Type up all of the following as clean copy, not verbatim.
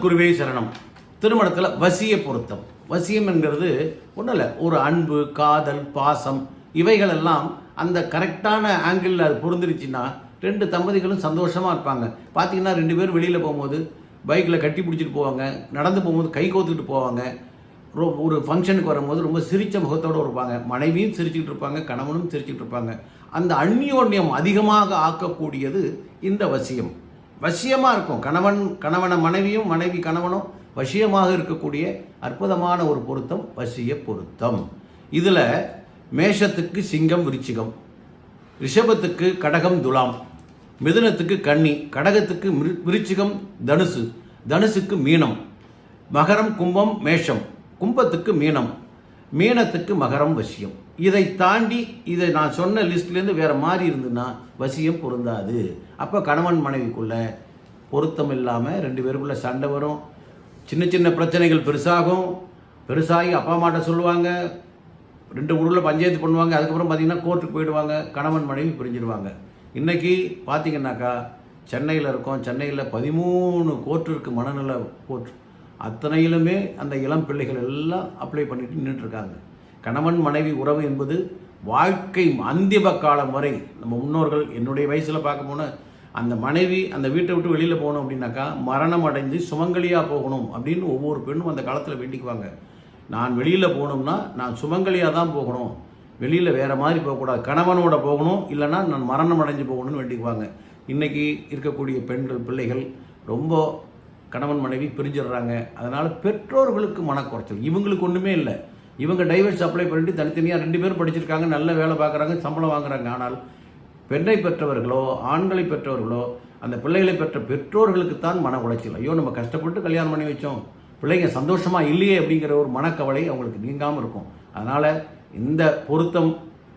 குருவே சரணம். திருமணத்தில் வசிய பொருத்தம். வசியம் என்கிறது ஒன்றும் இல்லை, ஒரு அன்பு, காதல், பாசம் இவைகளெல்லாம் அந்த கரெக்டான ஆங்கிளில் அது பொருந்துருச்சுன்னா ரெண்டு தம்பதிகளும் சந்தோஷமாக இருப்பாங்க. பார்த்தீங்கன்னா ரெண்டு பேரும் வெளியில் போகும்போது பைக்கில் கட்டி பிடிச்சிட்டு போவாங்க, நடந்து போகும்போது கை கோத்துக்கிட்டு போவாங்க, ஒரு ஃபங்க்ஷனுக்கு வரும்போது ரொம்ப சிரித்த முகத்தோடு இருப்பாங்க. மனைவியும் சிரிச்சுக்கிட்டு இருப்பாங்க, கணவனும் சிரிச்சுக்கிட்டு இருப்பாங்க. அந்த அந்யோன்யம் அதிகமாக ஆக்கக்கூடியது இந்த வசியம். வசியமாக இருக்கும். கணவனை மனைவியும், மனைவி கணவனும் வசியமாக இருக்கக்கூடிய அற்புதமான ஒரு பொருத்தம் வசிய பொருத்தம். இதில் மேஷத்துக்கு சிங்கம் விருச்சிகம், ரிஷபத்துக்கு கடகம் துலாம், மிதுனத்துக்கு கன்னி, கடகத்துக்கு விருச்சிகம் தனுசு, தனுசுக்கு மீனம், மகரம் கும்பம் மேஷம், கும்பத்துக்கு மீனம், மீனத்துக்கு மகரம் வசியம். இதை தாண்டி இதை நான் சொன்ன லிஸ்ட்லேருந்து வேறு மாதிரி இருந்துன்னா வசியம் பொருந்தாது. அப்போ கணவன் மனைவிக்குள்ள பொருத்தம் இல்லாமல் ரெண்டு பேருக்குள்ளே சண்டை வரும், சின்ன சின்ன பிரச்சனைகள் பெருசாகி அப்பா அம்மாட்ட சொல்லுவாங்க, ரெண்டு ஊரில் பஞ்சாயத்து பண்ணுவாங்க, அதுக்கப்புறம் பார்த்திங்கன்னா கோர்ட்டுக்கு போயிடுவாங்க, கணவன் மனைவி பிரிஞ்சிடுவாங்க. இன்றைக்கி பார்த்திங்கனாக்கா சென்னையில் இருக்கோம், சென்னையில் 13 கோர்ட்டு இருக்குது, மனநல கோர்ட். அத்தனையிலுமே அந்த இளம் பிள்ளைகள் எல்லாம் அப்ளை பண்ணிட்டு நின்றுட்டுருக்காங்க. கணவன் மனைவி உறவு என்பது வாழ்க்கை அந்திம காலம் வரை நம்ம முன்னோர்கள், என்னுடைய வயசில் பார்க்க போனால் அந்த மனைவி அந்த வீட்டை விட்டு வெளியில் போகணும் அப்படின்னாக்கா மரணம் அடைஞ்சு சுமங்கலியாக போகணும் அப்படின்னு ஒவ்வொரு பெண்ணும் அந்த காலத்தில் வேண்டிக்குவாங்க. நான் வெளியில் போகணும்னா நான் சுமங்கலியாக தான் போகணும், வெளியில் வேறு மாதிரி போகக்கூடாது, கணவனோட போகணும், இல்லைன்னா நான் மரணம் அடைஞ்சு போகணும்னு வேண்டிக்குவாங்க. இன்றைக்கி இருக்கக்கூடிய பெண்கள் பிள்ளைகள் ரொம்ப கணவன் மனைவி பிரிஞ்சிடுறாங்க. அதனால் பெற்றோர்களுக்கு மனக்குறைச்சல். இவங்களுக்கு ஒன்றுமே இல்லை, இவங்க டைவர்ஸ் அப்ளை பண்ணிட்டு தனித்தனியாக ரெண்டு பேரும் படிச்சிருக்காங்க, நல்ல வேலை பார்க்குறாங்க, சம்பளம் வாங்குறாங்க. ஆனால் பெண்ணை பெற்றவர்களோ ஆண்களை பெற்றவர்களோ அந்த பிள்ளைகளை பெற்ற பெற்றோர்களுக்கு தான் மன உளைச்சல். ஐயோ நம்ம கஷ்டப்பட்டு கல்யாணம் பண்ணி வச்சோம், பிள்ளைங்க சந்தோஷமாக இல்லையே அப்படிங்கிற ஒரு மனக்கவலை அவங்களுக்கு நீங்காமல் இருக்கும். அதனால் இந்த பொருத்தம்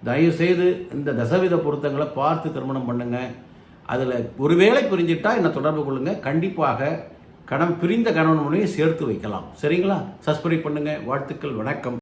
தயவுசெய்து இந்த தசவித பொருத்தங்களை பார்த்து திருமணம் பண்ணுங்கள். அதில் ஒருவேளை பிரிஞ்சிட்டா என்னை தொடர்பு கொள்ளுங்கள். கண்டிப்பாக பிரிந்த கணவன் மனைவியை சேர்த்து வைக்கலாம். சரிங்களா? சப்ஸ்கிரைப் பண்ணுங்கள். வாழ்த்துக்கள். வணக்கம்.